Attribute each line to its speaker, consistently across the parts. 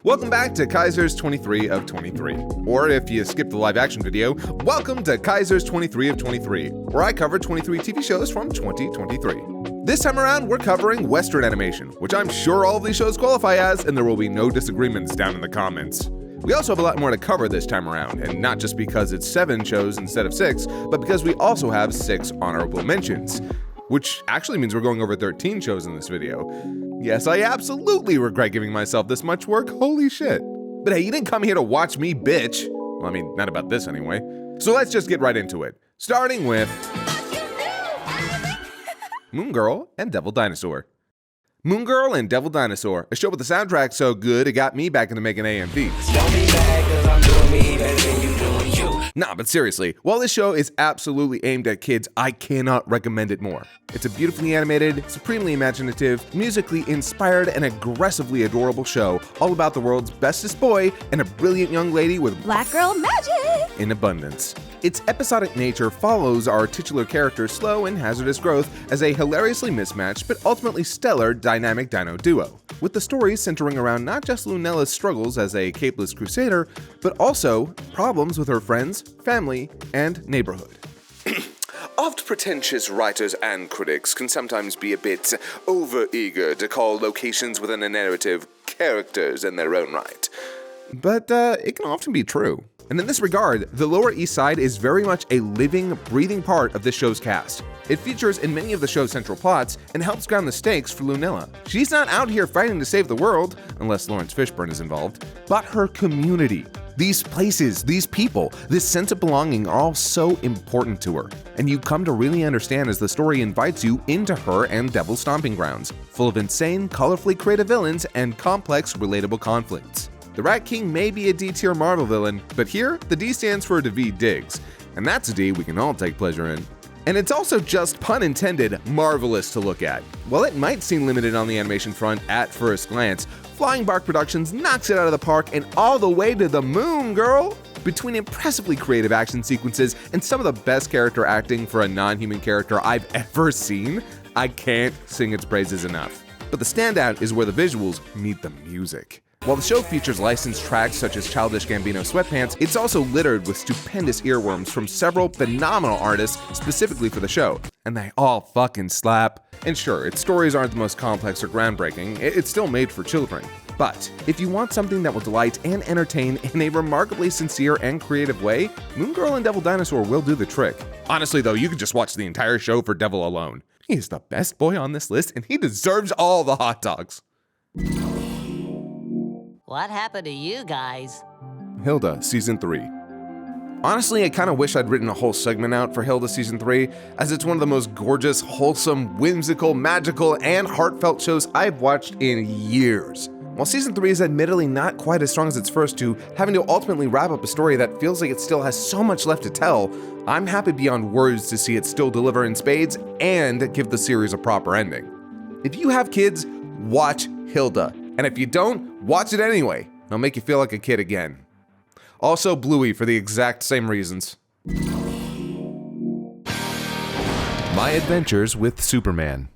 Speaker 1: Welcome back to Kaiser's 23 of 23. Or if you skipped the live action video, welcome to Kaiser's 23 of 23, where I cover 23 TV shows from 2023. This time around, we're covering Western animation, which I'm sure all of these shows qualify as, and there will be no disagreements down in the comments. We also have a lot more to cover this time around, and not just because it's 7 shows instead of 6, but because we also have 6 honorable mentions. Which actually means we're going over 13 shows in this video. Yes, I absolutely regret giving myself this much work, holy shit. But hey, you didn't come here to watch me bitch. Well, I mean, not about this anyway. So let's just get right into it. Starting with Moon Girl and Devil Dinosaur. Moon Girl and Devil Dinosaur, a show with a soundtrack so good it got me back into making AMVs.
Speaker 2: Don't be mad 'cause I'm doing me better than you doing you.
Speaker 1: Nah, but seriously, while this show is absolutely aimed at kids, I cannot recommend it more. It's a beautifully animated, supremely imaginative, musically inspired, and aggressively adorable show all about the world's bestest boy and a brilliant young lady with
Speaker 3: Black girl magic
Speaker 1: in abundance. Its episodic nature follows our titular character's slow and hazardous growth as a hilariously mismatched but ultimately stellar dynamic dino duo, with the story centering around not just Lunella's struggles as a capeless crusader, but also problems with her friends, family, and neighborhood. Oft pretentious writers and critics can sometimes be a bit over-eager to call locations within a narrative characters in their own right. But it can often be true. And in this regard, the Lower East Side is very much a living, breathing part of this show's cast. It features in many of the show's central plots and helps ground the stakes for Lunella. She's not out here fighting to save the world, unless Lawrence Fishburne is involved, but her community. These places, these people, this sense of belonging are all so important to her, and you come to really understand as the story invites you into her and Devil's stomping grounds, full of insane, colorfully creative villains and complex, relatable conflicts. The Rat King may be a D-tier Marvel villain, but here, the D stands for Daveed Diggs, and that's a D we can all take pleasure in. And it's also just, pun intended, marvelous to look at. While it might seem limited on the animation front at first glance, Flying Bark Productions knocks it out of the park and all the way to the moon, girl! Between impressively creative action sequences and some of the best character acting for a non-human character I've ever seen, I can't sing its praises enough. But the standout is where the visuals meet the music. While the show features licensed tracks such as Childish Gambino Sweatpants, it's also littered with stupendous earworms from several phenomenal artists specifically for the show, and they all fucking slap. And sure, its stories aren't the most complex or groundbreaking, it's still made for children. But if you want something that will delight and entertain in a remarkably sincere and creative way, Moon Girl and Devil Dinosaur will do the trick. Honestly though, you could just watch the entire show for Devil alone. He is the best boy on this list, and he deserves all the hot dogs.
Speaker 4: What happened to you guys?
Speaker 1: Hilda, Season 3. Honestly, I kind of wish I'd written a whole segment out for Hilda Season 3, as it's one of the most gorgeous, wholesome, whimsical, magical, and heartfelt shows I've watched in years. While Season 3 is admittedly not quite as strong as its first two, having to ultimately wrap up a story that feels like it still has so much left to tell, I'm happy beyond words to see it still deliver in spades and give the series a proper ending. If you have kids, watch Hilda. And if you don't, watch it anyway. It'll make you feel like a kid again. Also Bluey for the exact same reasons. My Adventures with Superman.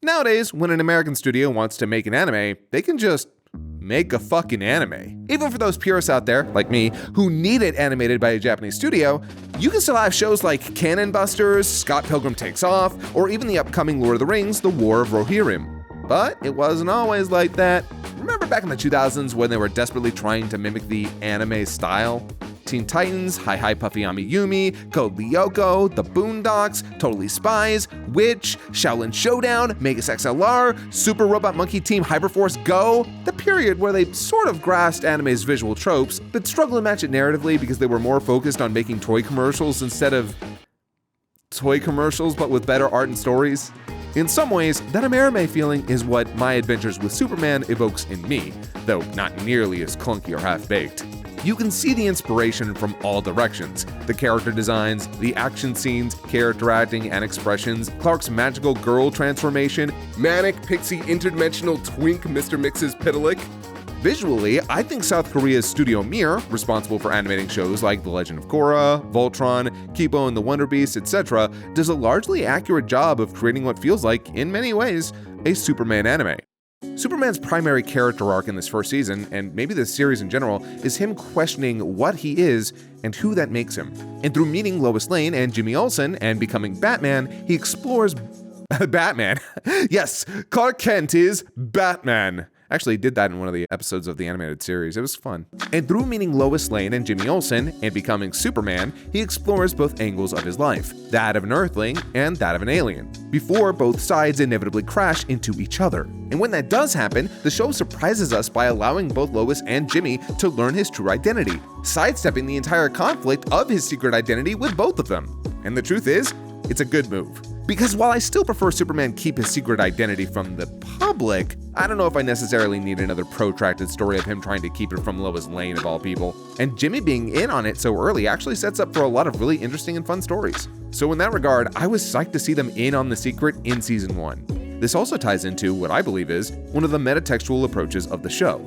Speaker 1: Nowadays, when an American studio wants to make an anime, they can just make a fucking anime. Even for those purists out there, like me, who need it animated by a Japanese studio, you can still have shows like Cannon Busters, Scott Pilgrim Takes Off, or even the upcoming Lord of the Rings, The War of Rohirrim. But it wasn't always like that. Remember back in the 2000s when they were desperately trying to mimic the anime style? Teen Titans, Hi Hi Puffy Ami Yumi, Code Lyoko, The Boondocks, Totally Spies, Witch, Shaolin Showdown, Megas XLR, Super Robot Monkey Team Hyperforce Go, the period where they sort of grasped anime's visual tropes, but struggled to match it narratively because they were more focused on making toy commercials instead of toy commercials but with better art and stories. In some ways, that Amerime feeling is what My Adventures with Superman evokes in me, though not nearly as clunky or half-baked. You can see the inspiration from all directions. The character designs, the action scenes, character acting and expressions, Clark's magical girl transformation, manic pixie interdimensional twink Mr. Mix's Pitalik. Visually, I think South Korea's Studio Mir, responsible for animating shows like The Legend of Korra, Voltron, Kibo and the Wonder Beast, etc., does a largely accurate job of creating what feels like, in many ways, a Superman anime. Superman's primary character arc in this first season, and maybe this series in general, is him questioning what he is and who that makes him. And through meeting Lois Lane and Jimmy Olsen and becoming Batman, he explores Batman. Yes, Clark Kent is Batman. Actually, he did that in one of the episodes of the animated series. It was fun. And through meeting Lois Lane and Jimmy Olsen and becoming Superman, he explores both angles of his life, that of an Earthling and that of an alien, before both sides inevitably crash into each other. And when that does happen, the show surprises us by allowing both Lois and Jimmy to learn his true identity, sidestepping the entire conflict of his secret identity with both of them. And the truth is, it's a good move. Because while I still prefer Superman keep his secret identity from the public, I don't know if I necessarily need another protracted story of him trying to keep it from Lois Lane of all people. And Jimmy being in on it so early actually sets up for a lot of really interesting and fun stories. So in that regard, I was psyched to see them in on the secret in season 1. This also ties into what I believe is one of the metatextual approaches of the show.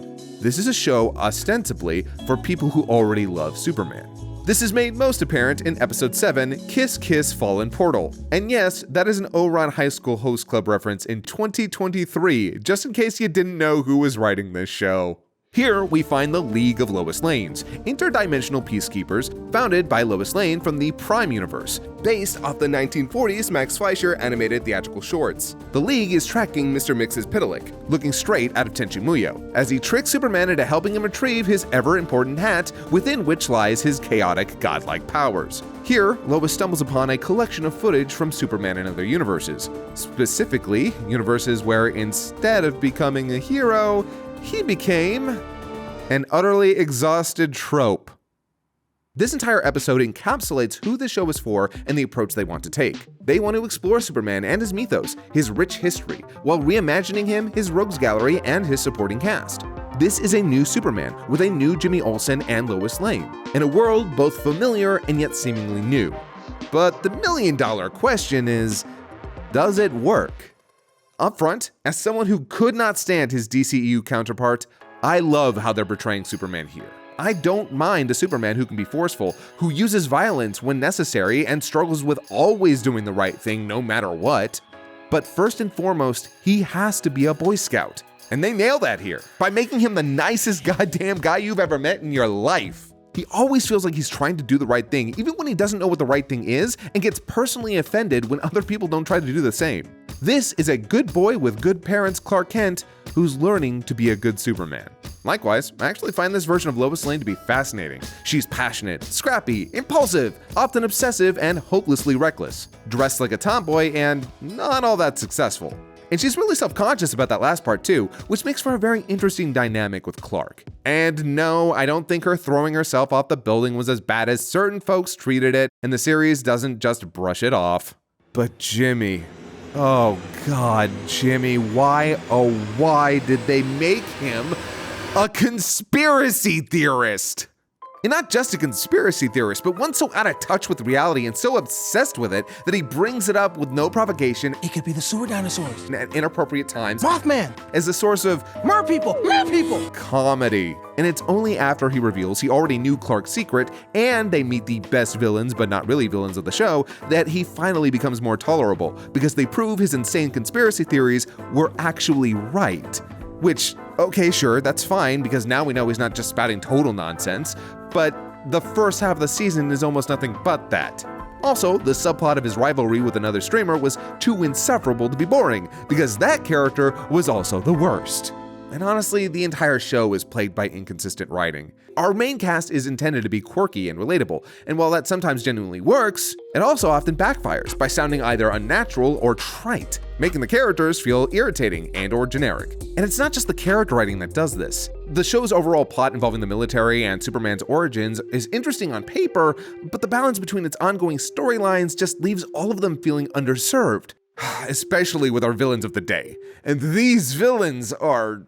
Speaker 1: This is a show ostensibly for people who already love Superman. This is made most apparent in episode 7, Kiss Kiss Fallen Portal. And yes, that is an Oron High School Host Club reference in 2023, just in case you didn't know who was writing this show. Here, we find the League of Lois Lanes, interdimensional peacekeepers founded by Lois Lane from the Prime Universe, based off the 1940s Max Fleischer animated theatrical shorts. The League is tracking Mr. Mix's Pitalik, looking straight out of Tenchi Muyo, as he tricks Superman into helping him retrieve his ever-important hat, within which lies his chaotic, godlike powers. Here, Lois stumbles upon a collection of footage from Superman and other universes, specifically universes where instead of becoming a hero, he became an utterly exhausted trope. This entire episode encapsulates who the show is for and the approach they want to take. They want to explore Superman and his mythos, his rich history, while reimagining him, his rogues gallery, and his supporting cast. This is a new Superman with a new Jimmy Olsen and Lois Lane, in a world both familiar and yet seemingly new. But the million-dollar question is, does it work? Up front, as someone who could not stand his DCEU counterpart, I love how they're portraying Superman here. I don't mind a Superman who can be forceful, who uses violence when necessary and struggles with always doing the right thing no matter what. But first and foremost, he has to be a Boy Scout. And they nail that here, by making him the nicest goddamn guy you've ever met in your life. He always feels like he's trying to do the right thing, even when he doesn't know what the right thing is, and gets personally offended when other people don't try to do the same. This is a good boy with good parents Clark Kent, who's learning to be a good Superman. Likewise, I actually find this version of Lois Lane to be fascinating. She's passionate, scrappy, impulsive, often obsessive, and hopelessly reckless, dressed like a tomboy and not all that successful. And she's really self-conscious about that last part too, which makes for a very interesting dynamic with Clark. And no, I don't think her throwing herself off the building was as bad as certain folks treated it, and the series doesn't just brush it off. But Jimmy, oh God, Jimmy, why, oh why did they make him a conspiracy theorist? And not just a conspiracy theorist, but one so out of touch with reality and so obsessed with it that he brings it up with no provocation.
Speaker 3: It could be the sewer dinosaurs.
Speaker 1: At inappropriate times.
Speaker 3: Mothman!
Speaker 1: As a source of
Speaker 3: Mer people!
Speaker 1: comedy. And it's only after he reveals he already knew Clark's secret and they meet the best villains, but not really villains of the show, that he finally becomes more tolerable because they prove his insane conspiracy theories were actually right. Which, okay, sure, that's fine because now we know he's not just spouting total nonsense, but the first half of the season is almost nothing but that. Also, the subplot of his rivalry with another streamer was too insufferable to be boring, because that character was also the worst. And honestly, the entire show is plagued by inconsistent writing. Our main cast is intended to be quirky and relatable, and while that sometimes genuinely works, it also often backfires by sounding either unnatural or trite, making the characters feel irritating and or generic. And it's not just the character writing that does this. The show's overall plot involving the military and Superman's origins is interesting on paper, but the balance between its ongoing storylines just leaves all of them feeling underserved, especially with our villains of the day. And these villains are...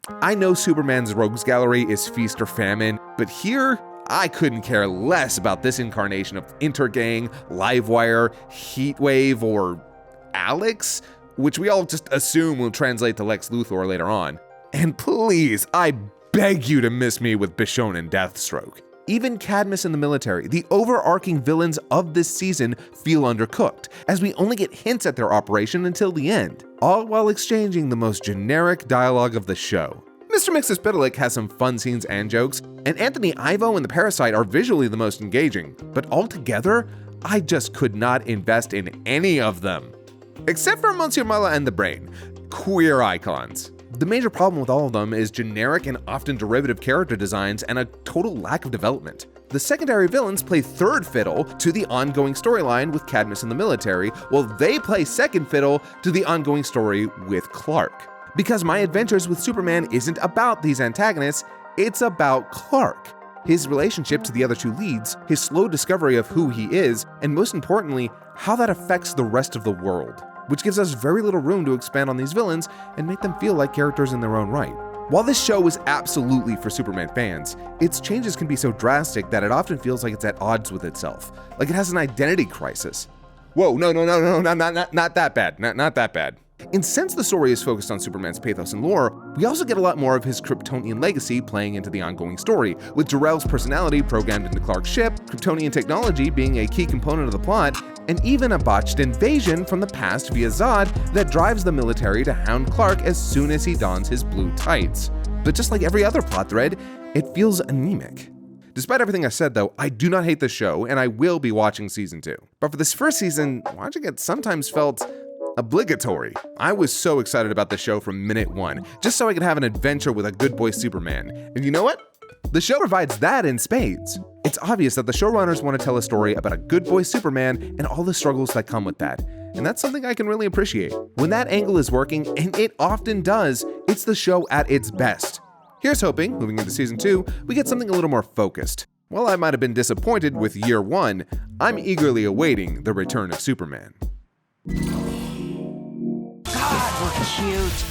Speaker 1: I know Superman's rogues gallery is feast or famine, but here, I couldn't care less about this incarnation of Intergang, Livewire, Heatwave, or Alex, which we all just assume will translate to Lex Luthor later on. And please, I beg you to miss me with Bichon and Deathstroke. Even Cadmus and the military, the overarching villains of this season, feel undercooked, as we only get hints at their operation until the end, all while exchanging the most generic dialogue of the show. Mr. Mxyzptlk has some fun scenes and jokes, and Anthony Ivo and the Parasite are visually the most engaging, but altogether, I just could not invest in any of them. Except for Monsieur Mala and the Brain, queer icons. The major problem with all of them is generic and often derivative character designs and a total lack of development. The secondary villains play third fiddle to the ongoing storyline with Cadmus and the military, while they play second fiddle to the ongoing story with Clark. Because My Adventures with Superman isn't about these antagonists, it's about Clark. His relationship to the other two leads, his slow discovery of who he is, and most importantly, how that affects the rest of the world, which gives us very little room to expand on these villains and make them feel like characters in their own right. While this show is absolutely for Superman fans, its changes can be so drastic that it often feels like it's at odds with itself, like it has an identity crisis. Whoa, no, not that bad, not that bad. And since the story is focused on Superman's pathos and lore, we also get a lot more of his Kryptonian legacy playing into the ongoing story, with Jor-El's personality programmed into Clark's ship, Kryptonian technology being a key component of the plot, and even a botched invasion from the past via Zod that drives the military to hound Clark as soon as he dons his blue tights. But just like every other plot thread, it feels anemic. Despite everything I said though, I do not hate the show, and I will be watching season 2. But for this first season, watching it sometimes felt obligatory. I was so excited about the show from minute one, just so I could have an adventure with a good boy Superman. And you know what? The show provides that in spades. It's obvious that the showrunners want to tell a story about a good boy Superman and all the struggles that come with that. And that's something I can really appreciate. When that angle is working, and it often does, it's the show at its best. Here's hoping, moving into season 2, we get something a little more focused. While I might have been disappointed with year 1, I'm eagerly awaiting the return of Superman.
Speaker 4: God, we're cute.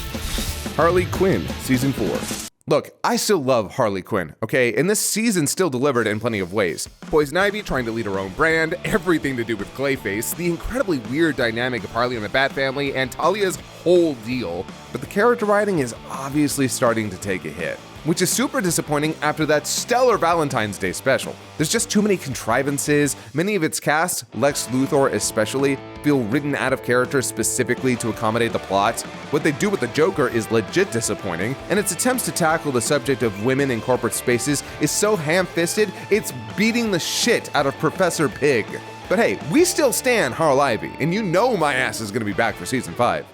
Speaker 1: Harley Quinn, Season 4. Look, I still love Harley Quinn, okay? And this season still delivered in plenty of ways. Poison Ivy trying to lead her own brand, everything to do with Clayface, the incredibly weird dynamic of Harley and the Bat Family, and Talia's whole deal. But the character writing is obviously starting to take a hit, which is super disappointing after that stellar Valentine's Day special. There's just too many contrivances. Many of its cast, Lex Luthor especially, feel written out of character specifically to accommodate the plot. What they do with the Joker is legit disappointing, and its attempts to tackle the subject of women in corporate spaces is so ham-fisted, it's beating the shit out of Professor Pig. But hey, we still stand Harl Ivy, and you know my ass is gonna be back for season 5.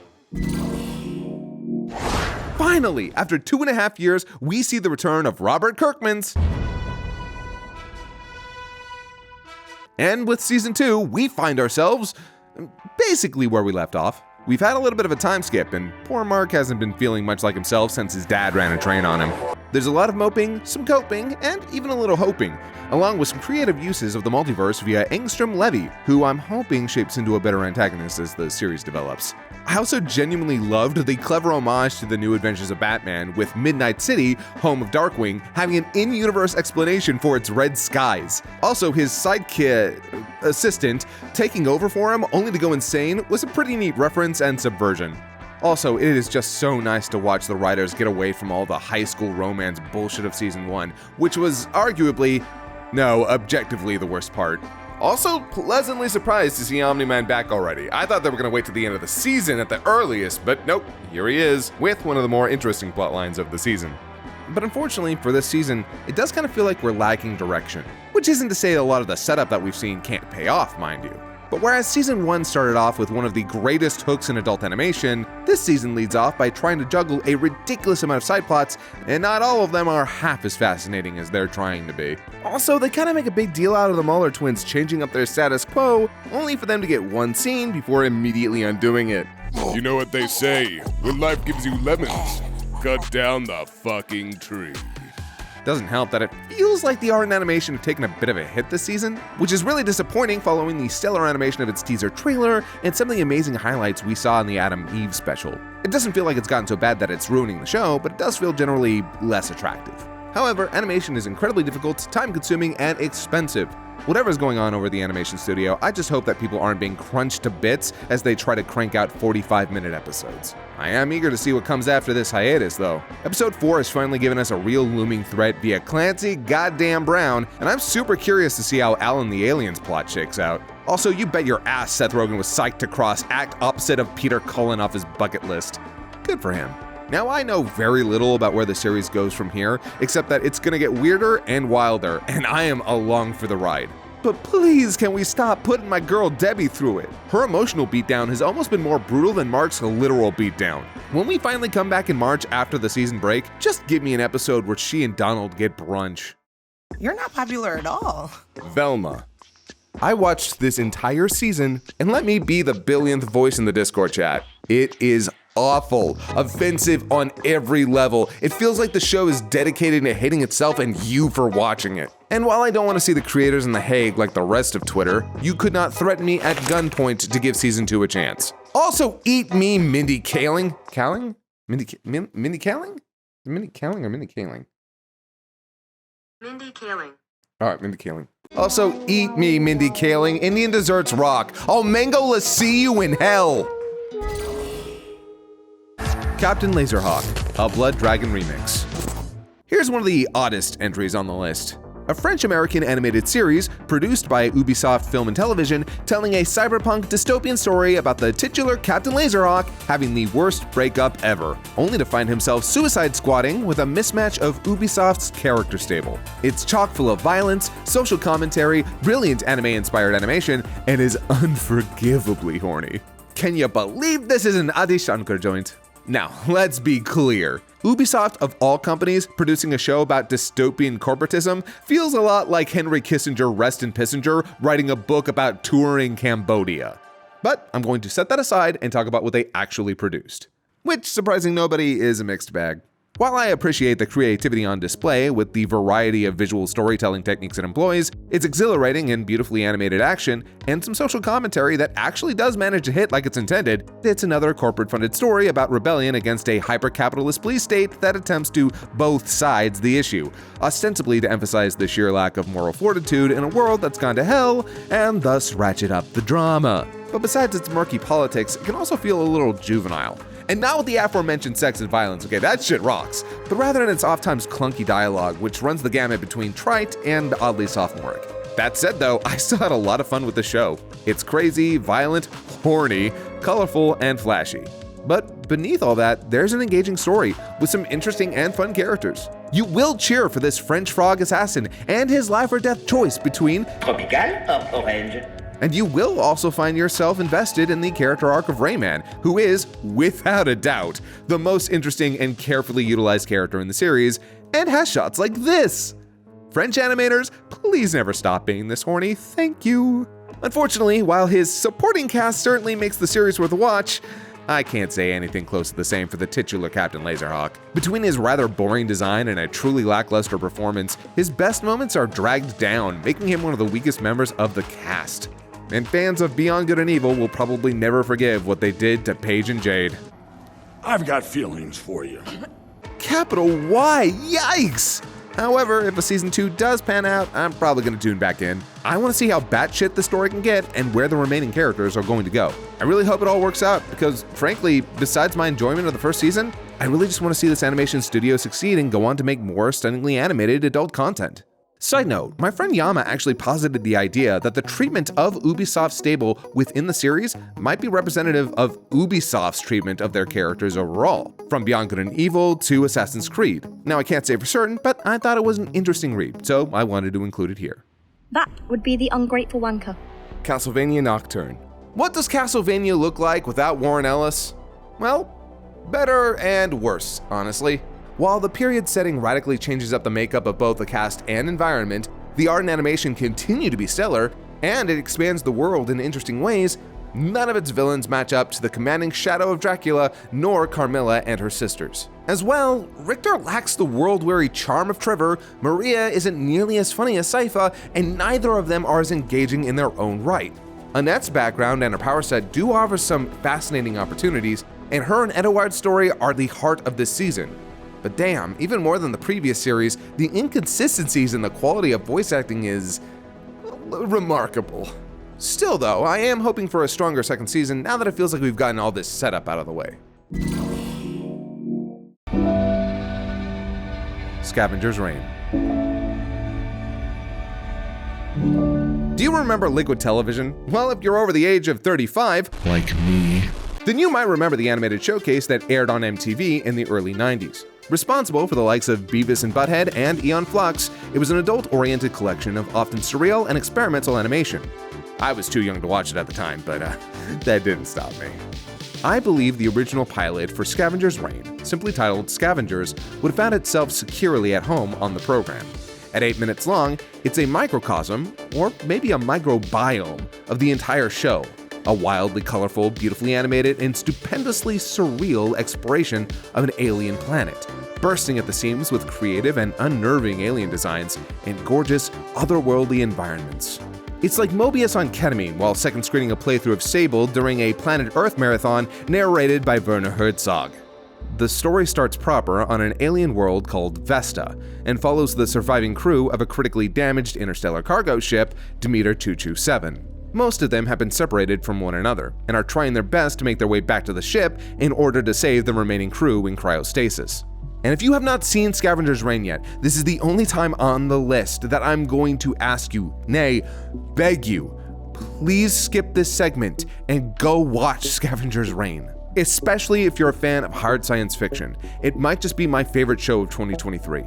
Speaker 1: Finally, after 2.5 years, we see the return of Robert Kirkman's. And with season 2, we find ourselves basically where we left off. We've had a little bit of a time skip, and poor Mark hasn't been feeling much like himself since his dad ran a train on him. There's a lot of moping, some coping, and even a little hoping, along with some creative uses of the multiverse via Angstrom Levy, who I'm hoping shapes into a better antagonist as the series develops. I also genuinely loved the clever homage to the New Adventures of Batman, with Midnight City, home of Darkwing, having an in-universe explanation for its red skies. Also, his sidekick assistant taking over for him only to go insane was a pretty neat reference and subversion. Also, it is just so nice to watch the writers get away from all the high school romance bullshit of season 1, which was arguably, no, objectively the worst part. Also, pleasantly surprised to see Omni-Man back already. I thought they were going to wait till the end of the season at the earliest, but nope, here he is, with one of the more interesting plot lines of the season. But unfortunately for this season, it does kind of feel like we're lacking direction, which isn't to say a lot of the setup that we've seen can't pay off, mind you. But whereas season 1 started off with one of the greatest hooks in adult animation, this season leads off by trying to juggle a ridiculous amount of side plots, and not all of them are half as fascinating as they're trying to be. Also, they kind of make a big deal out of the Muller twins changing up their status quo, only for them to get one scene before immediately undoing it.
Speaker 3: You know what they say, when life gives you lemons, cut down the fucking tree.
Speaker 1: Doesn't help that it feels like the art and animation have taken a bit of a hit this season, which is really disappointing following the stellar animation of its teaser trailer and some of the amazing highlights we saw in the Adam Eve special. It doesn't feel like it's gotten so bad that it's ruining the show, but it does feel generally less attractive. However, animation is incredibly difficult, time-consuming, and expensive. Whatever's going on over the animation studio, I just hope that people aren't being crunched to bits as they try to crank out 45-minute episodes. I am eager to see what comes after this hiatus, though. Episode 4 has finally given us a real looming threat via Clancy goddamn Brown, and I'm super curious to see how Alan the Alien's plot shakes out. Also, you bet your ass Seth Rogen was psyched to cross act opposite of Peter Cullen off his bucket list. Good for him. Now, I know very little about where the series goes from here, except that it's gonna get weirder and wilder, and I am along for the ride. But please, can we stop putting my girl Debbie through it? Her emotional beatdown has almost been more brutal than Mark's literal beatdown. When we finally come back in March after the season break, just give me an episode where she and Donald get brunch.
Speaker 5: You're not popular at all.
Speaker 1: Velma. I watched this entire season, and let me be the billionth voice in the Discord chat. It is awful, offensive on every level. It feels like the show is dedicated to hating itself and you for watching it. And while I don't want to see the creators in The Hague like the rest of Twitter, you could not threaten me at gunpoint to give season 2 a chance. Also, eat me, Mindy Kaling. Kaling? Mindy Kaling? Mindy Kaling or Mindy Kaling?
Speaker 6: Mindy Kaling.
Speaker 1: Alright, Mindy Kaling. Also, eat me, Mindy Kaling. Indian desserts rock. I'll mango-less see you in hell. Captain Laserhawk, a Blood Dragon remix. Here's one of the oddest entries on the list. A French-American animated series produced by Ubisoft Film and Television telling a cyberpunk dystopian story about the titular Captain Laserhawk having the worst breakup ever, only to find himself suicide squatting with a mismatch of Ubisoft's character stable. It's chock full of violence, social commentary, brilliant anime-inspired animation, and is unforgivably horny. Can you believe this is an Adishanker joint? Now, let's be clear. Ubisoft, of all companies, producing a show about dystopian corporatism feels a lot like Henry Kissinger, rest in Pissinger, writing a book about touring Cambodia. But I'm going to set that aside and talk about what they actually produced. Which, surprising nobody, is a mixed bag. While I appreciate the creativity on display with the variety of visual storytelling techniques it employs, its exhilarating and beautifully animated action, and some social commentary that actually does manage to hit like it's intended, it's another corporate-funded story about rebellion against a hyper-capitalist police state that attempts to both sides the issue, ostensibly to emphasize the sheer lack of moral fortitude in a world that's gone to hell, and thus ratchet up the drama. But besides its murky politics, it can also feel a little juvenile. And not with the aforementioned sex and violence, okay, that shit rocks, but rather in its oft-times clunky dialogue, which runs the gamut between trite and oddly sophomoric. That said though, I still had a lot of fun with the show. It's crazy, violent, horny, colorful, and flashy. But beneath all that, there's an engaging story with some interesting and fun characters. You will cheer for this French frog assassin and his life or death choice between
Speaker 2: Tropical or orange?
Speaker 1: And you will also find yourself invested in the character arc of Rayman, who is, without a doubt, the most interesting and carefully utilized character in the series, and has shots like this. French animators, please never stop being this horny, thank you. Unfortunately, while his supporting cast certainly makes the series worth a watch, I can't say anything close to the same for the titular Captain Laserhawk. Between his rather boring design and a truly lackluster performance, his best moments are dragged down, making him one of the weakest members of the cast. And fans of Beyond Good and Evil will probably never forgive what they did to Paige and Jade.
Speaker 7: I've got feelings for you.
Speaker 1: Capital Y, yikes! However, if a season 2 does pan out, I'm probably going to tune back in. I want to see how batshit the story can get and where the remaining characters are going to go. I really hope it all works out because, frankly, besides my enjoyment of the first season, I really just want to see this animation studio succeed and go on to make more stunningly animated adult content. Side note, my friend Yama actually posited the idea that the treatment of Ubisoft's stable within the series might be representative of Ubisoft's treatment of their characters overall, from Beyond Good and Evil to Assassin's Creed. Now I can't say for certain, but I thought it was an interesting read, so I wanted to include it here.
Speaker 8: That would be the ungrateful wanker.
Speaker 1: Castlevania Nocturne. What does Castlevania look like without Warren Ellis? Well, better and worse, honestly. While the period setting radically changes up the makeup of both the cast and environment, the art and animation continue to be stellar, and it expands the world in interesting ways, none of its villains match up to the commanding shadow of Dracula, nor Carmilla and her sisters. As well, Richter lacks the world-weary charm of Trevor, Maria isn't nearly as funny as Sypha, and neither of them are as engaging in their own right. Annette's background and her power set do offer some fascinating opportunities, and her and Edouard's story are the heart of this season. But damn, even more than the previous series, the inconsistencies in the quality of voice acting is remarkable. Still though, I am hoping for a stronger second season now that it feels like we've gotten all this setup out of the way. Scavenger's Reign. Do you remember Liquid Television? Well, if you're over the age of 35, like me, then you might remember the animated showcase that aired on MTV in the early 90s. Responsible for the likes of Beavis and Butthead and Aeon Flux, it was an adult-oriented collection of often surreal and experimental animation. I was too young to watch it at the time, but that didn't stop me. I believe the original pilot for Scavenger's Reign, simply titled Scavengers, would have found itself securely at home on the program. At 8 minutes long, it's a microcosm, or maybe a microbiome, of the entire show. A wildly colorful, beautifully animated, and stupendously surreal exploration of an alien planet, bursting at the seams with creative and unnerving alien designs and gorgeous, otherworldly environments. It's like Mobius on ketamine while second screening a playthrough of Sable during a Planet Earth marathon narrated by Werner Herzog. The story starts proper on an alien world called Vesta and follows the surviving crew of a critically damaged interstellar cargo ship, Demeter 227. Most of them have been separated from one another and are trying their best to make their way back to the ship in order to save the remaining crew in cryostasis. And if you have not seen Scavenger's Reign yet, this is the only time on the list that I'm going to ask you, nay, beg you, please skip this segment and go watch Scavenger's Reign. Especially if you're a fan of hard science fiction. It might just be my favorite show of 2023.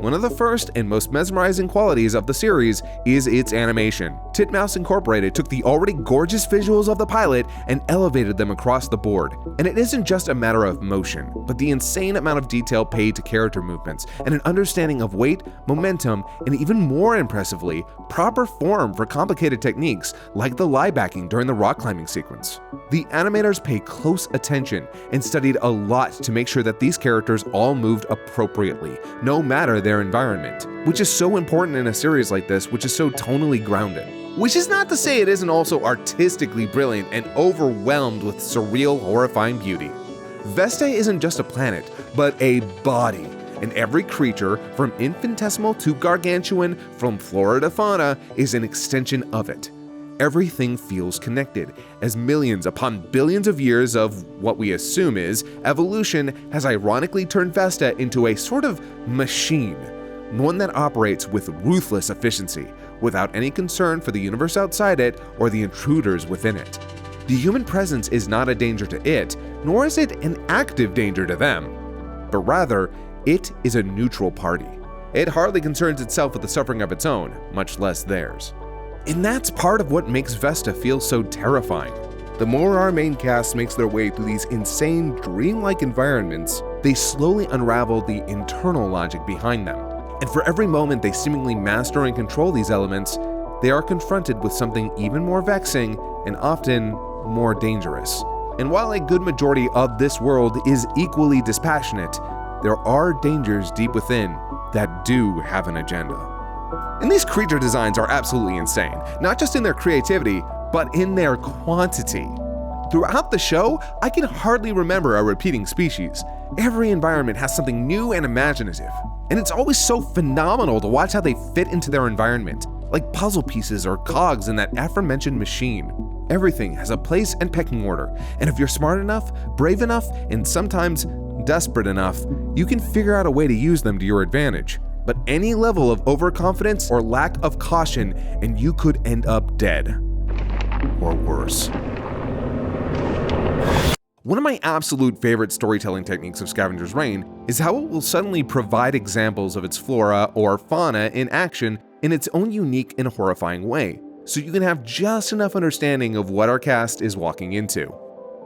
Speaker 1: One of the first and most mesmerizing qualities of the series is its animation. Titmouse Incorporated took the already gorgeous visuals of the pilot and elevated them across the board. And it isn't just a matter of motion, but the insane amount of detail paid to character movements and an understanding of weight, momentum, and even more impressively, proper form for complicated techniques like the lie backing during the rock climbing sequence. The animators paid close attention and studied a lot to make sure that these characters all moved appropriately, no matter their environment, which is so important in a series like this, which is so tonally grounded. Which is not to say it isn't also artistically brilliant and overwhelmed with surreal, horrifying beauty. Vesta isn't just a planet, but a body, and every creature, from infinitesimal to gargantuan, from flora to fauna, is an extension of it. Everything feels connected, as millions upon billions of years of what we assume is evolution has ironically turned Vesta into a sort of machine, one that operates with ruthless efficiency, without any concern for the universe outside it or the intruders within it. The human presence is not a danger to it, nor is it an active danger to them, but rather, it is a neutral party. It hardly concerns itself with the suffering of its own, much less theirs. And that's part of what makes Vesta feel so terrifying. The more our main cast makes their way through these insane, dreamlike environments, they slowly unravel the internal logic behind them. And for every moment they seemingly master and control these elements, they are confronted with something even more vexing and often more dangerous. And while a good majority of this world is equally dispassionate, there are dangers deep within that do have an agenda. And these creature designs are absolutely insane, not just in their creativity, but in their quantity. Throughout the show, I can hardly remember a repeating species. Every environment has something new and imaginative, and it's always so phenomenal to watch how they fit into their environment, like puzzle pieces or cogs in that aforementioned machine. Everything has a place and pecking order, and if you're smart enough, brave enough, and sometimes desperate enough, you can figure out a way to use them to your advantage. But any level of overconfidence or lack of caution, and you could end up dead. Or worse. One of my absolute favorite storytelling techniques of Scavenger's Reign is how it will suddenly provide examples of its flora or fauna in action in its own unique and horrifying way, so you can have just enough understanding of what our cast is walking into.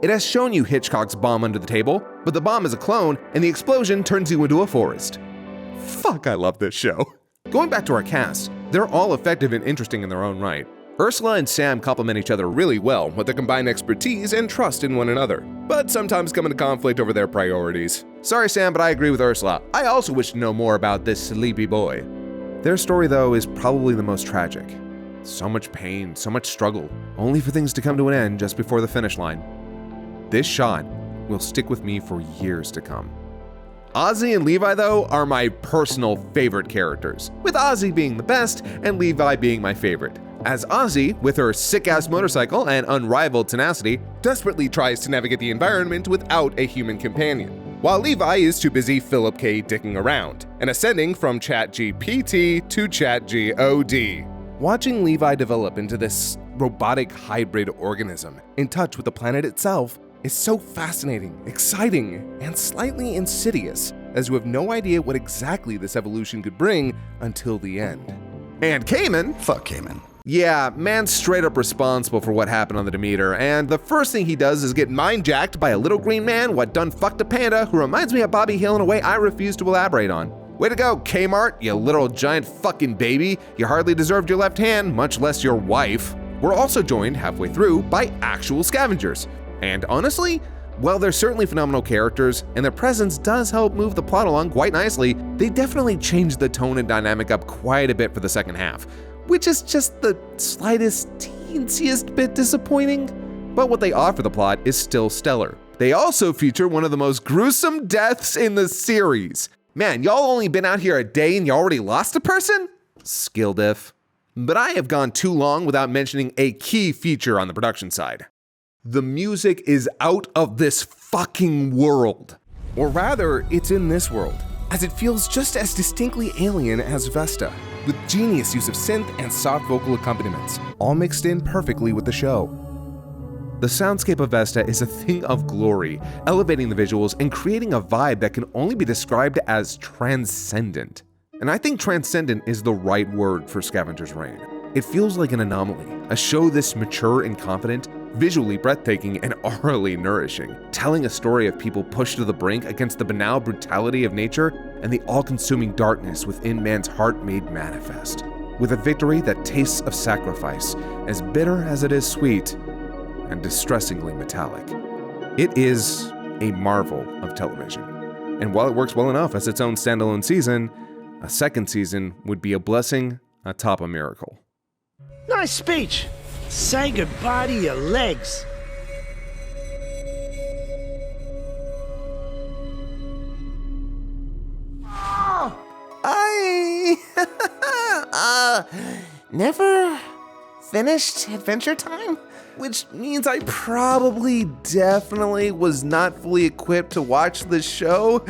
Speaker 1: It has shown you Hitchcock's bomb under the table, but the bomb is a clone and the explosion turns you into a forest. Fuck, I love this show. Going back to our cast, they're all effective and interesting in their own right. Ursula and Sam complement each other really well with their combined expertise and trust in one another, but sometimes come into conflict over their priorities. Sorry Sam, but I agree with Ursula. I also wish to know more about this sleepy boy. Their story though is probably the most tragic. So much pain, so much struggle, only for things to come to an end just before the finish line. This shot will stick with me for years to come. Ozzy and Levi, though, are my personal favorite characters, with Ozzy being the best and Levi being my favorite, as Ozzy, with her sick-ass motorcycle and unrivaled tenacity, desperately tries to navigate the environment without a human companion. while Levi is too busy Philip K. dicking around, and ascending from ChatGPT to ChatGOD. Watching Levi develop into this robotic hybrid organism in touch with the planet itself is so fascinating, exciting, and slightly insidious, as you have no idea what exactly this evolution could bring until the end. And Cayman,
Speaker 6: Fuck Cayman.
Speaker 1: yeah, man's straight up responsible for what happened on the Demeter, and the first thing he does is get mind-jacked by a little green man what done fucked a panda who reminds me of Bobby Hill in a way I refuse to elaborate on. Way to go, Kmart, you little giant fucking baby. You hardly deserved your left hand, much less your wife. We're also joined halfway through by actual scavengers. And honestly, while they're certainly phenomenal characters, and their presence does help move the plot along quite nicely, they definitely changed the tone and dynamic up quite a bit for the second half, which is just the slightest, teensiest bit disappointing. But what they offer the plot is still stellar. They also feature one of the most gruesome deaths in the series. Man, y'all only been out here a day and you already lost a person? Skill diff. But I have gone too long without mentioning a key feature on the production side. The music is out of this fucking world. Or rather, it's in this world, as it feels just as distinctly alien as Vesta, with genius use of synth and soft vocal accompaniments, all mixed in perfectly with the show. The soundscape of Vesta is a thing of glory, elevating the visuals and creating a vibe that can only be described as transcendent. And I think transcendent is the right word for Scavenger's Reign. It feels like an anomaly, a show this mature and confident, visually breathtaking and orally nourishing, telling a story of people pushed to the brink against the banal brutality of nature and the all-consuming darkness within man's heart made manifest, with a victory that tastes of sacrifice, as bitter as it is sweet, and distressingly metallic. It is a marvel of television. And while it works well enough as its own standalone season, a second season would be a blessing atop a miracle.
Speaker 9: Nice speech. Say goodbye to your legs.
Speaker 1: Never finished Adventure Time? Which means I probably definitely was not fully equipped to watch the show.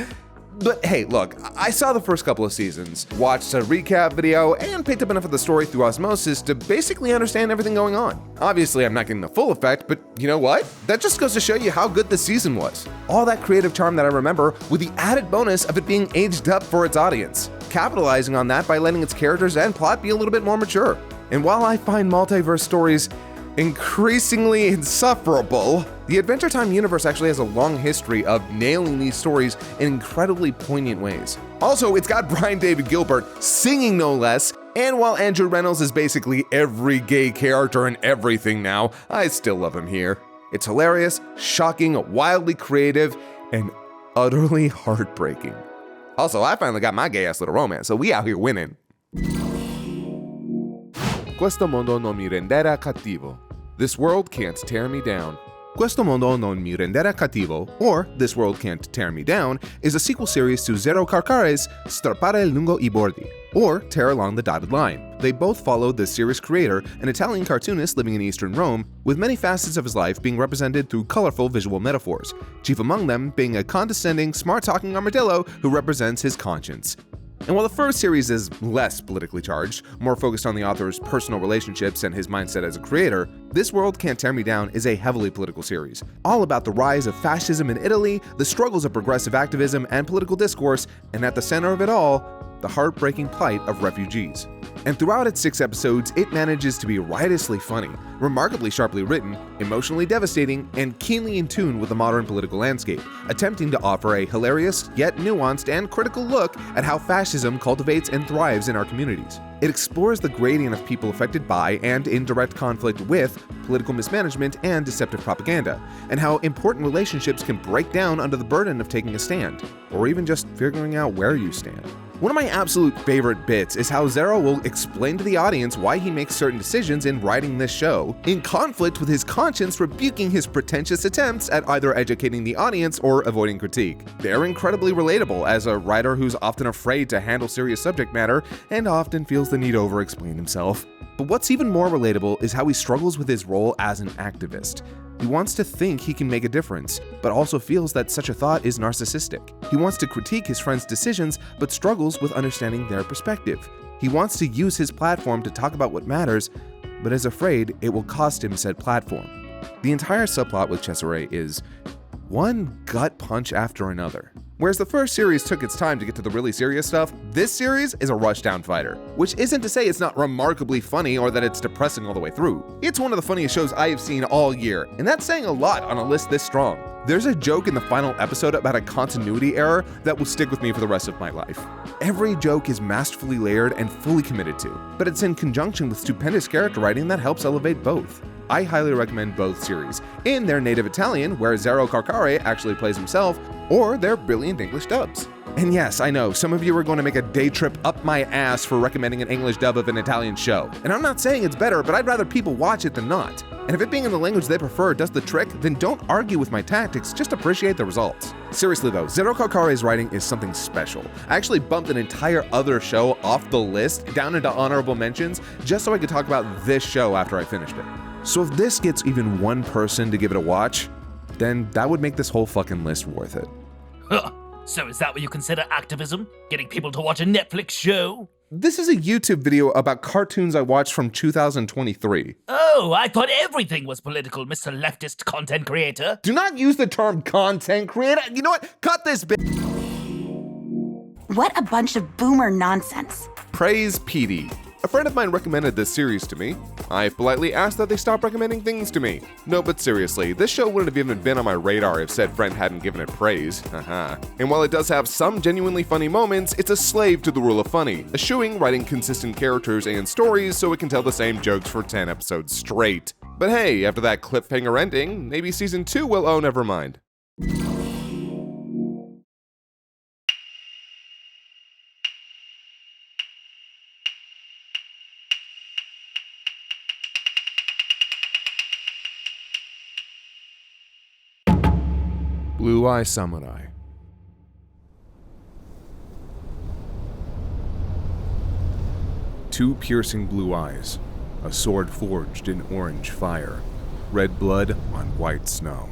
Speaker 1: But hey, look, I saw the first couple of seasons, watched a recap video, and picked up enough of the story through osmosis to basically understand everything going on. Obviously, I'm not getting the full effect, but you know what? That just goes to show you how good the season was. All that creative charm that I remember, with the added bonus of it being aged up for its audience, capitalizing on that by letting its characters and plot be a little bit more mature. And while I find multiverse stories increasingly insufferable, the Adventure Time universe actually has a long history of nailing these stories in incredibly poignant ways. Also, it's got Brian David Gilbert singing no less, and while Andrew Reynolds is basically every gay character in everything now, I still love him here. It's hilarious, shocking, wildly creative, and utterly heartbreaking. Also, I finally got my gay-ass little romance, so we out here winning. Questo mondo non mi renderà cattivo. This world can't tear me down. Questo mondo non mi renderà cattivo, or This World Can't Tear Me Down, is a sequel series to Zero Carcare's Strappare lungo I bordi, or Tear Along the Dotted Line. They both follow the series' creator, an Italian cartoonist living in Eastern Rome, with many facets of his life being represented through colorful visual metaphors, chief among them being a condescending, smart-talking armadillo who represents his conscience. And while the first series is less politically charged, more focused on the author's personal relationships and his mindset as a creator, This World Can't Tear Me Down is a heavily political series, all about the rise of fascism in Italy, the struggles of progressive activism and political discourse, and at the center of it all, the heartbreaking plight of refugees. And throughout its 6 episodes, it manages to be riotously funny, remarkably sharply written, emotionally devastating, and keenly in tune with the modern political landscape, attempting to offer a hilarious, yet nuanced and critical look at how fascism cultivates and thrives in our communities. It explores the gradient of people affected by and in direct conflict with political mismanagement and deceptive propaganda, and how important relationships can break down under the burden of taking a stand, or even just figuring out where you stand. One of my absolute favorite bits is how Zero will explain to the audience why he makes certain decisions in writing this show, in conflict with his conscience rebuking his pretentious attempts at either educating the audience or avoiding critique. They're incredibly relatable as a writer who's often afraid to handle serious subject matter and often feels the need to over-explain himself. But what's even more relatable is how he struggles with his role as an activist. He wants to think he can make a difference, but also feels that such a thought is narcissistic. He wants to critique his friends' decisions, but struggles with understanding their perspective. He wants to use his platform to talk about what matters, but is afraid it will cost him said platform. The entire subplot with Cesare is one gut punch after another. Whereas the first series took its time to get to the really serious stuff, this series is a rushdown fighter. Which isn't to say it's not remarkably funny or that it's depressing all the way through. It's one of the funniest shows I have seen all year, and that's saying a lot on a list this strong. There's a joke in the final episode about a continuity error that will stick with me for the rest of my life. Every joke is masterfully layered and fully committed to, but it's in conjunction with stupendous character writing that helps elevate both. I highly recommend both series, in their native Italian, where Zero Carcare actually plays himself, or their brilliant English dubs. And yes, I know, some of you are going to make a day trip up my ass for recommending an English dub of an Italian show. And I'm not saying it's better, but I'd rather people watch it than not. And if it being in the language they prefer does the trick, then don't argue with my tactics, just appreciate the results. Seriously though, Zero Carcare's writing is something special. I actually bumped an entire other show off the list down into honorable mentions just so I could talk about this show after I finished it. So if this gets even one person to give it a watch, then that would make this whole fucking list worth it.
Speaker 6: Huh. So is that what you consider activism? Getting people to watch a Netflix show?
Speaker 1: This is a YouTube video about cartoons I watched from 2023.
Speaker 6: Oh, I thought everything was political, Mr. Leftist content creator.
Speaker 1: Do not use the term content creator. You know what? Cut this bit.
Speaker 4: What a bunch of boomer nonsense.
Speaker 3: Praise Petey. A friend of mine recommended this series to me. I politely asked that they stop recommending things to me. No, but seriously, this show wouldn't have even been on my radar if said friend hadn't given it praise. Haha. And while it does have some genuinely funny moments, it's a slave to the rule of funny, eschewing writing consistent characters and stories so it can tell the same jokes for 10 episodes straight. But hey, after that cliffhanger ending, maybe season 2 will, oh never mind. Blue Eye Samurai. Two piercing blue eyes, a sword forged in orange fire, red blood on white snow.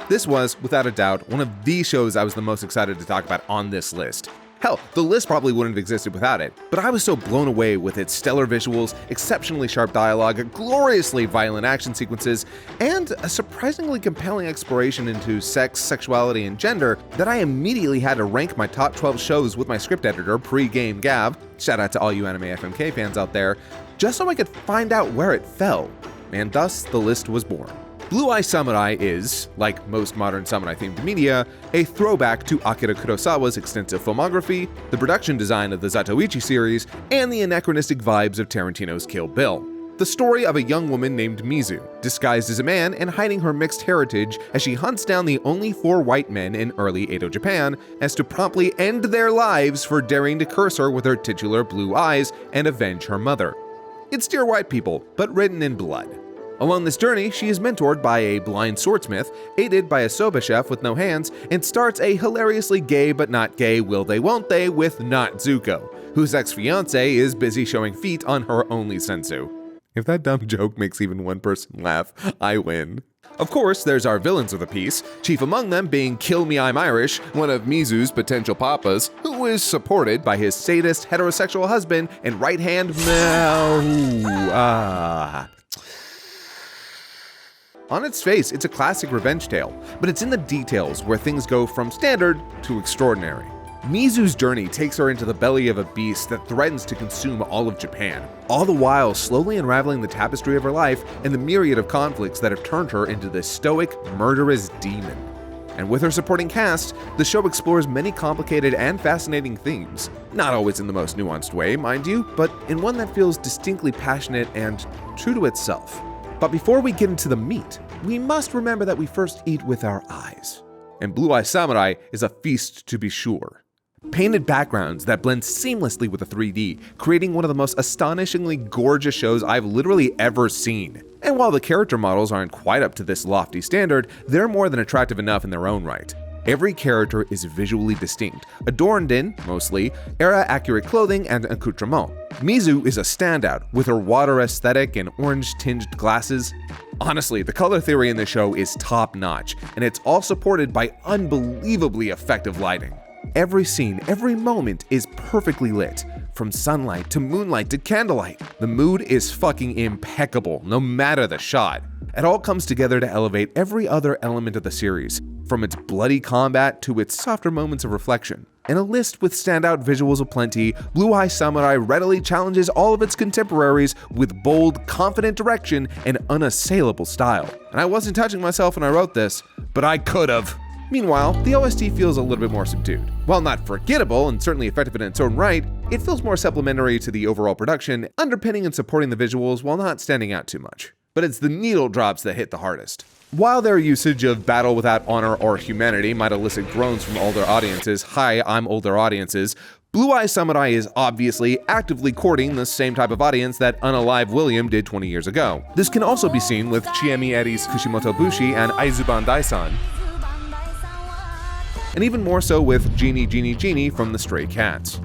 Speaker 3: This was, without a doubt, one of the shows I was the most excited to talk about on this list. Hell, the list probably wouldn't have existed without it, but I was so blown away with its stellar visuals, exceptionally sharp dialogue, gloriously violent action sequences, and a surprisingly compelling exploration into sex, sexuality, and gender that I immediately had to rank my top 12 shows with my script editor, pre-game Gav, shout out to all you Anime FMK fans out there, just so I could find out where it fell, and thus the list was born. Blue Eye Samurai is, like most modern samurai-themed media, a throwback to Akira Kurosawa's extensive filmography, the production design of the Zatoichi series, and the anachronistic vibes of Tarantino's Kill Bill. The story of a young woman named Mizu, disguised as a man and hiding her mixed heritage as she hunts down the only 4 white men in early Edo Japan, as to promptly end their lives for daring to curse her with her titular blue eyes and avenge her mother. It's dear white people, but written in blood. Along this journey, she is mentored by a blind swordsmith, aided by a soba chef with no hands, and starts a hilariously gay but not gay will they won't they with Not Zuko, whose ex-fiancé is busy showing feet on her only sensu. If that dumb joke makes even one person laugh, I win. Of course, there's our villains of the piece, chief among them being Kill Me I'm Irish, one of Mizu's potential papas, who is supported by his sadist heterosexual husband and right-hand On its face, it's a classic revenge tale, but it's in the details where things go from standard to extraordinary. Mizu's journey takes her into the belly of a beast that threatens to consume all of Japan, all the while slowly unraveling the tapestry of her life and the myriad of conflicts that have turned her into this stoic, murderous demon. And with her supporting cast, the show explores many complicated and fascinating themes. Not always in the most nuanced way, mind you, but in one that feels distinctly passionate and true to itself. But before we get into the meat, we must remember that we first eat with our eyes. And Blue Eye Samurai is a feast to be sure. Painted backgrounds that blend seamlessly with the 3D, creating one of the most astonishingly gorgeous shows I've literally ever seen. And while the character models aren't quite up to this lofty standard, they're more than attractive enough in their own right. Every character is visually distinct, adorned in, mostly, era-accurate clothing and accoutrement. Mizu is a standout, with her water aesthetic and orange-tinged glasses. Honestly, the color theory in the show is top-notch, and it's all supported by unbelievably effective lighting. Every scene, every moment is perfectly lit. From sunlight to moonlight to candlelight. The mood is fucking impeccable, no matter the shot. It all comes together to elevate every other element of the series, from its bloody combat to its softer moments of reflection. In a list with standout visuals aplenty, Blue Eye Samurai readily challenges all of its contemporaries with bold, confident direction and unassailable style. And I wasn't touching myself when I wrote this, but I could've. Meanwhile, the OST feels a little bit more subdued. While not forgettable and certainly effective in its own right, it feels more supplementary to the overall production, underpinning and supporting the visuals while not standing out too much. But it's the needle drops that hit the hardest. While their usage of battle without honor or humanity might elicit groans from older audiences, hi, I'm older audiences, Blue Eye Samurai is obviously actively courting the same type of audience that Unalive William did 20 years ago. This can also be seen with Chiemi Eri's Kushimoto Bushi and Aizuban Daisan, and even more so with Genie Genie Genie from the Stray Cats.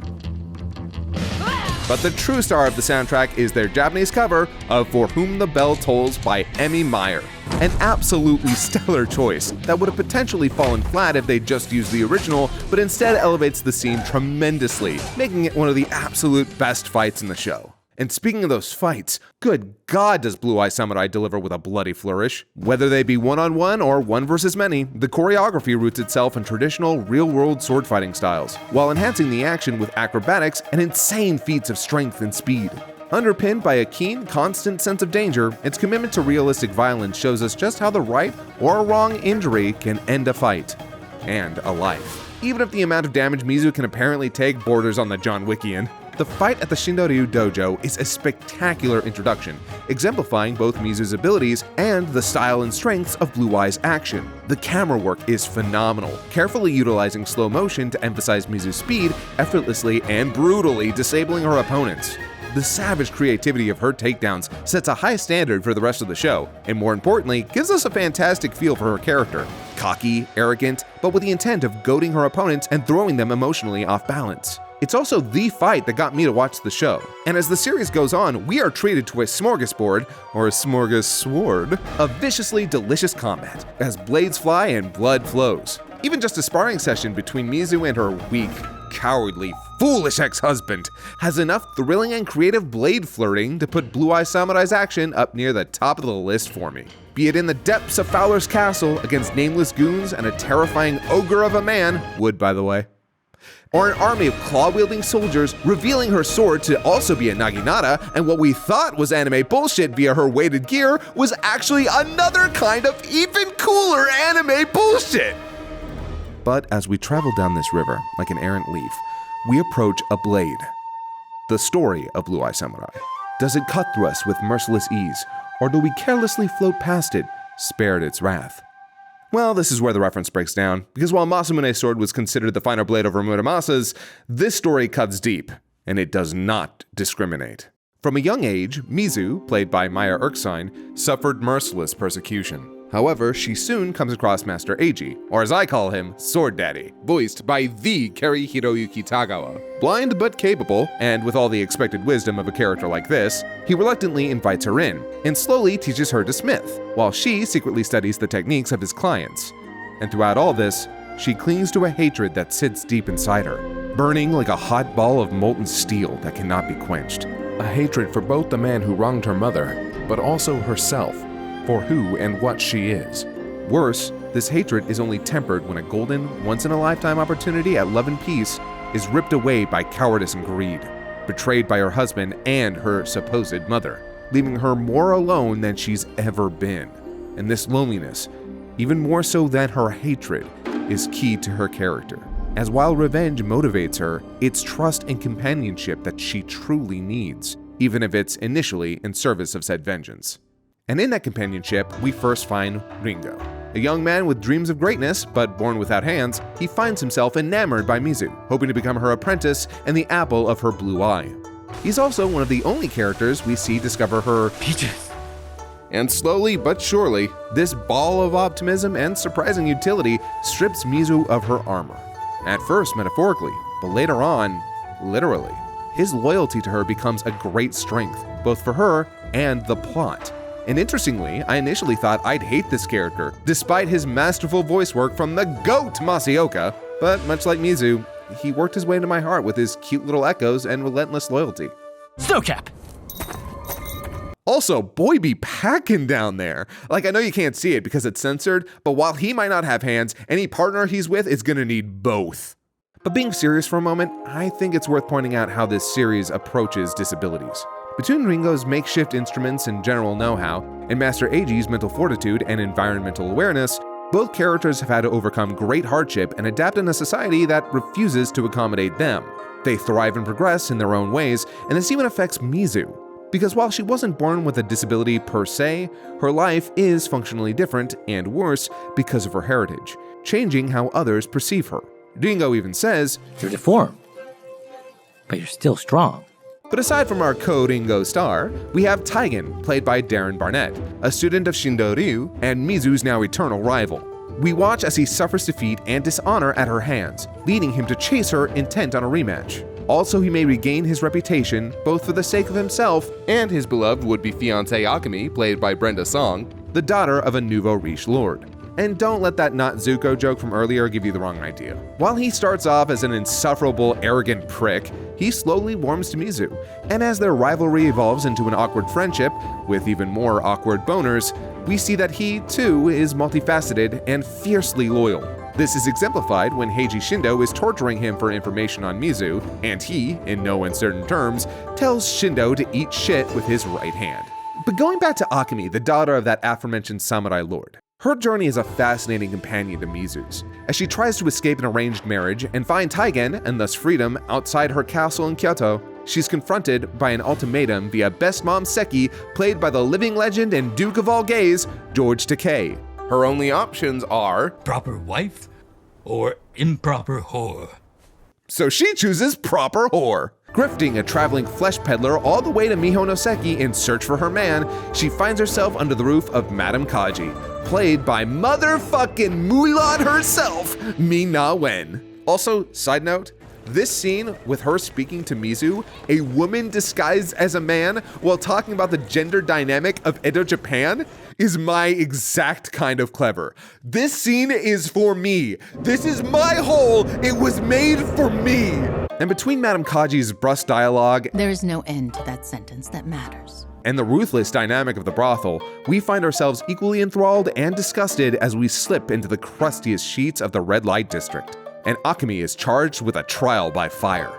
Speaker 3: But the true star of the soundtrack is their Japanese cover of For Whom the Bell Tolls by Emmy Meyer. An absolutely stellar choice that would have potentially fallen flat if they'd just used the original, but instead elevates the scene tremendously, making it one of the absolute best fights in the show. And speaking of those fights, good God does Blue Eye Samurai deliver with a bloody flourish. Whether they be one-on-one or one versus many, the choreography roots itself in traditional, real-world sword fighting styles, while enhancing the action with acrobatics and insane feats of strength and speed. Underpinned by a keen, constant sense of danger, its commitment to realistic violence shows us just how the right or wrong injury can end a fight. And a life. Even if the amount of damage Mizu can apparently take borders on the John Wickian. The fight at the Shindoryu Dojo is a spectacular introduction, exemplifying both Mizu's abilities and the style and strengths of Blue Eye's action. The camera work is phenomenal, carefully utilizing slow motion to emphasize Mizu's speed, effortlessly and brutally disabling her opponents. The savage creativity of her takedowns sets a high standard for the rest of the show, and more importantly, gives us a fantastic feel for her character. Cocky, arrogant, but with the intent of goading her opponents and throwing them emotionally off balance. It's also the fight that got me to watch the show. And as the series goes on, we are treated to a smorgasbord, or a smorgasword, of viciously delicious combat, as blades fly and blood flows. Even just a sparring session between Mizu and her weak, cowardly, foolish ex-husband has enough thrilling and creative blade flirting to put Blue Eye Samurai's action up near the top of the list for me. Be it in the depths of Fowler's castle against nameless goons and a terrifying ogre of a man, wood by the way, or an army of claw-wielding soldiers revealing her sword to also be a naginata, and what we thought was anime bullshit via her weighted gear was actually another kind of even cooler anime bullshit! But as we travel down this river like an errant leaf, we approach a blade. The story of Blue Eye Samurai. Does it cut through us with merciless ease, or do we carelessly float past it, spared its wrath? Well, this is where the reference breaks down, because while Masamune's sword was considered the finer blade over Muramasa's, this story cuts deep, and it does not discriminate. From a young age, Mizu, played by Maya Erskine, suffered merciless persecution. However, she soon comes across Master Eiji, or as I call him, Sword Daddy, voiced by the Keri Hiroyuki Tagawa. Blind but capable, and with all the expected wisdom of a character like this, he reluctantly invites her in, and slowly teaches her to smith, while she secretly studies the techniques of his clients. And throughout all this, she clings to a hatred that sits deep inside her, burning like a hot ball of molten steel that cannot be quenched. A hatred for both the man who wronged her mother, but also herself, for who and what she is. Worse, this hatred is only tempered when a golden, once-in-a-lifetime opportunity at love and peace is ripped away by cowardice and greed, betrayed by her husband and her supposed mother, leaving her more alone than she's ever been. And this loneliness, even more so than her hatred, is key to her character. As while revenge motivates her, it's trust and companionship that she truly needs, even if it's initially in service of said vengeance. And in that companionship, we first find Ringo, A young man with dreams of greatness, but born without hands, he finds himself enamored by Mizu, hoping to become her apprentice and the apple of her blue eye. He's also one of the only characters we see discover her peaches. And slowly but surely, this ball of optimism and surprising utility strips Mizu of her armor. At first metaphorically, but later on, literally. His loyalty to her becomes a great strength, both for her and the plot. And interestingly, I initially thought I'd hate this character, despite his masterful voice work from the GOAT Masaoka, but much like Mizu, he worked his way into my heart with his cute little echoes and relentless loyalty.
Speaker 6: Snowcap!
Speaker 3: Also, boy be packing down there. Like, I know you can't see it because it's censored, but while he might not have hands, any partner he's with is gonna need both. But being serious for a moment, I think it's worth pointing out how this series approaches disabilities. Between Ringo's makeshift instruments and general know-how, and Master Eiji's mental fortitude and environmental awareness, both characters have had to overcome great hardship and adapt in a society that refuses to accommodate them. They thrive and progress in their own ways, and this even affects Mizu. Because while she wasn't born with a disability per se, her life is functionally different and worse because of her heritage, changing how others perceive her. Ringo even says,
Speaker 10: "You're deformed, but you're still strong."
Speaker 3: But aside from our co-Ringo star, we have Taigen, played by Darren Barnett, a student of Shindo Ryu and Mizu's now eternal rival. We watch as he suffers defeat and dishonor at her hands, leading him to chase her intent on a rematch. Also, he may regain his reputation, both for the sake of himself and his beloved would-be fiancée Akemi, played by Brenda Song, the daughter of a nouveau riche lord. And don't let that not Zuko joke from earlier give you the wrong idea. While he starts off as an insufferable, arrogant prick, he slowly warms to Mizu, and as their rivalry evolves into an awkward friendship, with even more awkward boners, we see that he, too, is multifaceted and fiercely loyal. This is exemplified when Heiji Shindo is torturing him for information on Mizu, and he, in no uncertain terms, tells Shindo to eat shit with his right hand. But going back to Akemi, the daughter of that aforementioned samurai lord, her journey is a fascinating companion to Mizu's, as she tries to escape an arranged marriage and find Taigen, and thus freedom, outside her castle in Kyoto. She's confronted by an ultimatum via Best Mom Seki, played by the living legend and Duke of all gays, George Takei. Her only options are
Speaker 11: proper wife or improper whore.
Speaker 3: So she chooses proper whore. Grifting a traveling flesh peddler all the way to Mihonoseki in search for her man, she finds herself under the roof of Madame Kaji, played by motherfucking Mulan herself, Mina Wen. Also, side note, this scene with her speaking to Mizu, a woman disguised as a man, while talking about the gender dynamic of Edo Japan, is my exact kind of clever. This scene is for me. This is my hole. It was made for me. And between Madame Kaji's brusque dialogue,
Speaker 12: there is no end to that sentence that matters,
Speaker 3: and the ruthless dynamic of the brothel, we find ourselves equally enthralled and disgusted as we slip into the crustiest sheets of the red light district. And Akemi is charged with a trial by fire.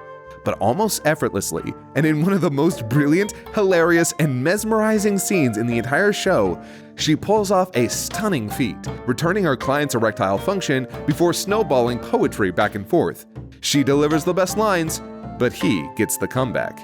Speaker 3: But almost effortlessly, and in one of the most brilliant, hilarious, and mesmerizing scenes in the entire show, she pulls off a stunning feat, returning her client's erectile function before snowballing poetry back and forth. She delivers the best lines, but he gets the comeback.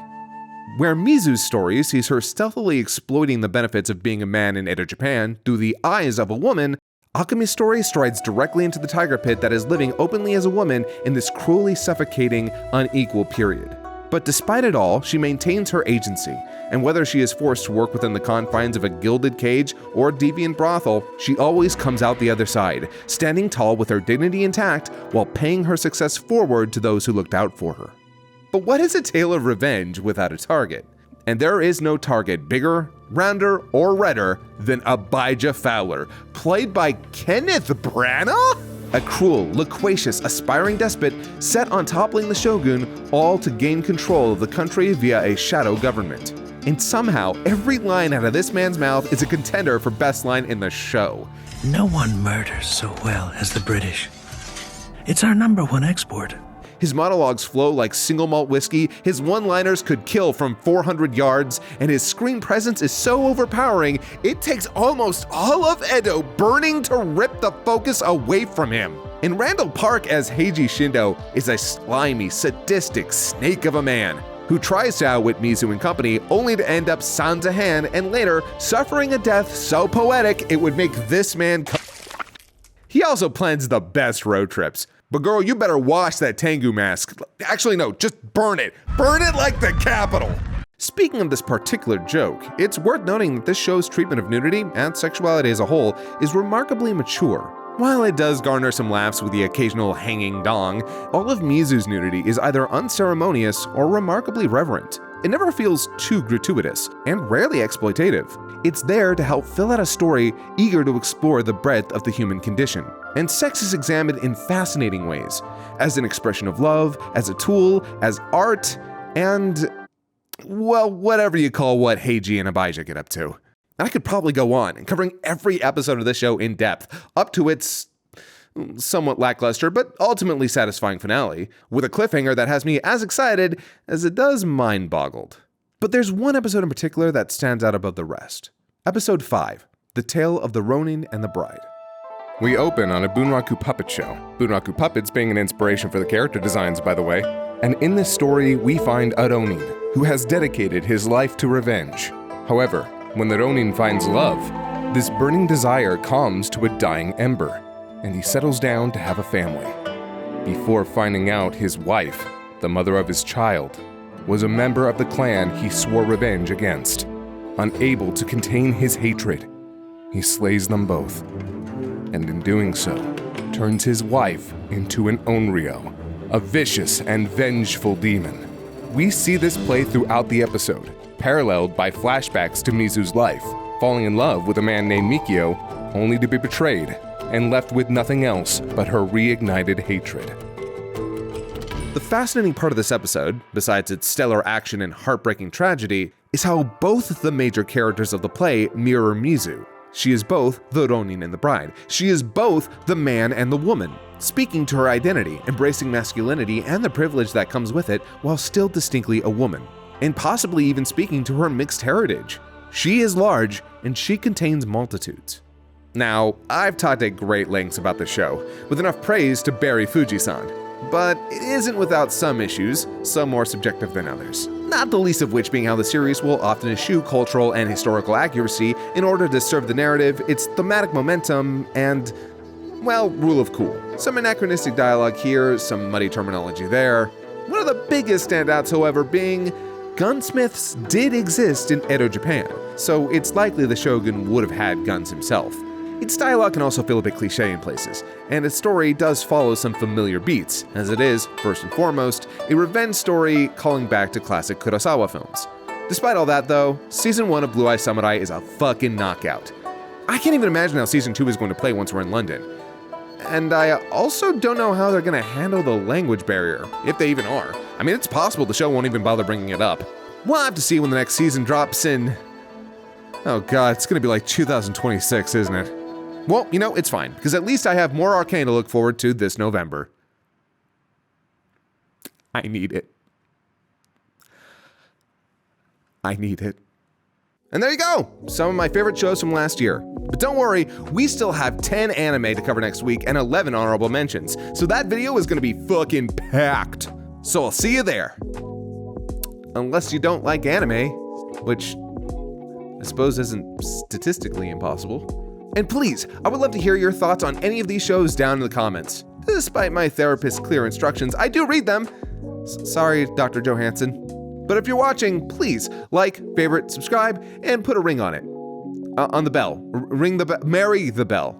Speaker 3: Where Mizu's story sees her stealthily exploiting the benefits of being a man in Edo Japan through the eyes of a woman, Akemi's story strides directly into the tiger pit that is living openly as a woman in this cruelly suffocating, unequal period. But despite it all, she maintains her agency, and whether she is forced to work within the confines of a gilded cage or deviant brothel, she always comes out the other side, standing tall with her dignity intact while paying her success forward to those who looked out for her. But what is a tale of revenge without a target? And there is no target bigger, rounder, or redder than Abijah Fowler, played by Kenneth Branagh? A cruel, loquacious, aspiring despot set on toppling the shogun, all to gain control of the country via a shadow government. And somehow, every line out of this man's mouth is a contender for best line in the show.
Speaker 9: No one murders so well as the British. It's our #1 export.
Speaker 3: His monologues flow like single malt whiskey, his one-liners could kill from 400 yards, and his screen presence is so overpowering, it takes almost all of Edo burning to rip the focus away from him. And Randall Park as Heiji Shindo is a slimy, sadistic snake of a man who tries to outwit Mizu and company only to end up sans a hand and later suffering a death so poetic it would make this man He also plans the best road trips. But girl, you better wash that Tengu mask. Actually, no, just burn it. Burn it like the Capitol. Speaking of this particular joke, it's worth noting that this show's treatment of nudity and sexuality as a whole is remarkably mature. While it does garner some laughs with the occasional hanging dong, all of Mizu's nudity is either unceremonious or remarkably reverent. It never feels too gratuitous, and rarely exploitative. It's there to help fill out a story eager to explore the breadth of the human condition. And sex is examined in fascinating ways, as an expression of love, as a tool, as art, and, well, whatever you call what Heiji and Abijah get up to. And I could probably go on, covering every episode of this show in depth, up to its somewhat lackluster but ultimately satisfying finale, with a cliffhanger that has me as excited as it does mind-boggled. But there's one episode in particular that stands out above the rest. Episode 5, The Tale of the Ronin and the Bride. We open on a Bunraku puppet show, Bunraku puppets being an inspiration for the character designs, by the way. And in this story, we find a Ronin, who has dedicated his life to revenge. However, when the Ronin finds love, this burning desire calms to a dying ember, and he settles down to have a family. Before finding out his wife, the mother of his child, was a member of the clan he swore revenge against. Unable to contain his hatred, he slays them both, and in doing so, turns his wife into an Onryo, a vicious and vengeful demon. We see this play throughout the episode, paralleled by flashbacks to Mizu's life, falling in love with a man named Mikio, only to be betrayed, and left with nothing else but her reignited hatred. The fascinating part of this episode, besides its stellar action and heartbreaking tragedy, is how both the major characters of the play mirror Mizu. She is both the Ronin and the Bride. She is both the man and the woman, speaking to her identity, embracing masculinity and the privilege that comes with it, while still distinctly a woman, and possibly even speaking to her mixed heritage. She is large, and she contains multitudes. Now, I've talked at great lengths about the show, with enough praise to bury Fuji-san, but it isn't without some issues, some more subjective than others. Not the least of which being how the series will often eschew cultural and historical accuracy in order to serve the narrative, its thematic momentum, and, well, rule of cool. Some anachronistic dialogue here, some muddy terminology there. One of the biggest standouts, however, being gunsmiths did exist in Edo, Japan, so it's likely the shogun would have had guns himself. Its dialogue can also feel a bit cliche in places, and its story does follow some familiar beats, as it is, first and foremost, a revenge story calling back to classic Kurosawa films. Despite all that though, Season 1 of Blue Eye Samurai is a fucking knockout. I can't even imagine how Season 2 is going to play once we're in London. And I also don't know how they're going to handle the language barrier, if they even are. I mean, it's possible the show won't even bother bringing it up. We'll have to see when the next season drops in... Oh god, it's going to be like 2026, isn't it? Well, you know, it's fine, because at least I have more Arcane to look forward to this November. I need it. I need it. And there you go! Some of my favorite shows from last year. But don't worry, we still have 10 anime to cover next week and 11 honorable mentions, so that video is gonna be fucking packed. So I'll see you there. Unless you don't like anime, which I suppose isn't statistically impossible. And please, I would love to hear your thoughts on any of these shows down in the comments. Despite my therapist's clear instructions, I do read them. Sorry, Dr. Johansson. But if you're watching, please like, favorite, subscribe, and put a ring on it. On the bell. Ring the bell. Marry the bell.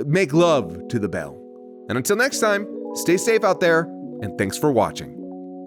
Speaker 3: Make love to the bell. And until next time, stay safe out there, and thanks for watching.